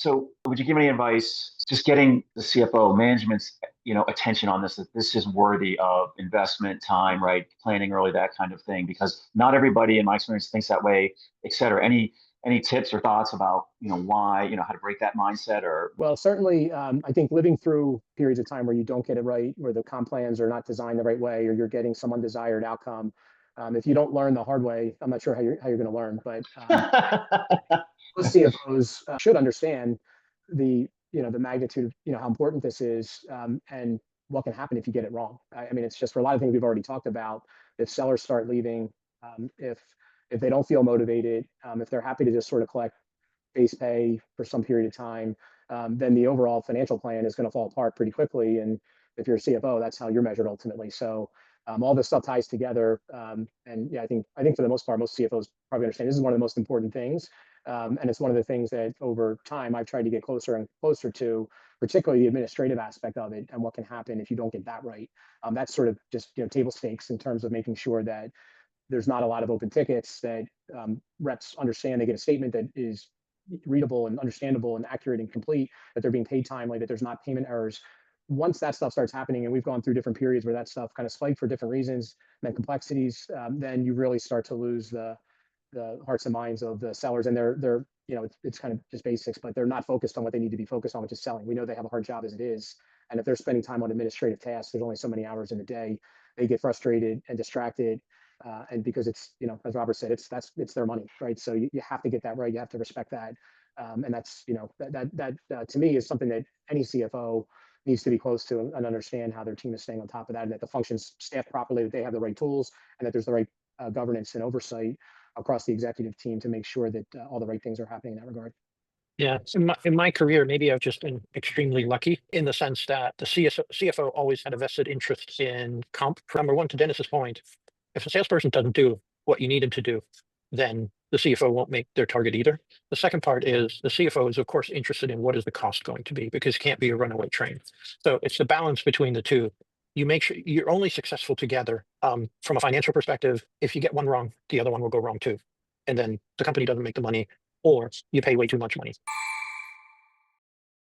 So would you give any advice just getting the CFO management's, attention on this, that this is worthy of investment time, right? Planning early, that kind of thing, because not everybody in my experience thinks that way, et cetera. Any tips or thoughts about, why, how to break that mindset or Well, certainly, I think living through periods of time where you don't get it right, where the comp plans are not designed the right way, or you're getting some undesired outcome. If you don't learn the hard way, I'm not sure how you're going to learn. But most CFOs should understand the magnitude of how important this is, and what can happen if you get it wrong. I mean, it's just for a lot of things we've already talked about. If sellers start leaving, if they don't feel motivated, if they're happy to just sort of collect base pay for some period of time, then the overall financial plan is going to fall apart pretty quickly. And if you're a CFO, that's how you're measured ultimately. So all this stuff ties together. And yeah, I think for the most part, most CFOs probably understand this is one of the most important things. And it's one of the things that over time I've tried to get closer and closer to, particularly the administrative aspect of it and what can happen if you don't get that right. That's sort of just table stakes in terms of making sure that there's not a lot of open tickets, that reps understand they get a statement that is readable and understandable and accurate and complete, that they're being paid timely, that there's not payment errors. Once that stuff starts happening, and we've gone through different periods where that stuff kind of spiked for different reasons and complexities, then you really start to lose the hearts and minds of the sellers. And they're it's kind of just basics, but they're not focused on what they need to be focused on, which is selling. We know they have a hard job as it is, and if they're spending time on administrative tasks, there's only so many hours in a day. They get frustrated and distracted, and because it's as Robert said, it's their money, right? So you have to get that right. You have to respect that, and that's that to me is something that any CFO needs to be close to and understand how their team is staying on top of that, and that the functions staffed properly, that they have the right tools, and that there's the right governance and oversight across the executive team to make sure that all the right things are happening in that regard. Yeah, in my career, maybe I've just been extremely lucky in the sense that the CFO always had a vested interest in comp. Number one, to Dennis's point, if a salesperson doesn't do what you need him to do, then the CFO won't make their target either. The second part is the CFO is, of course, interested in what is the cost going to be because it can't be a runaway train. So it's the balance between the two. You make sure you're only successful together from a financial perspective. If you get one wrong, the other one will go wrong too. And then the company doesn't make the money or you pay way too much money.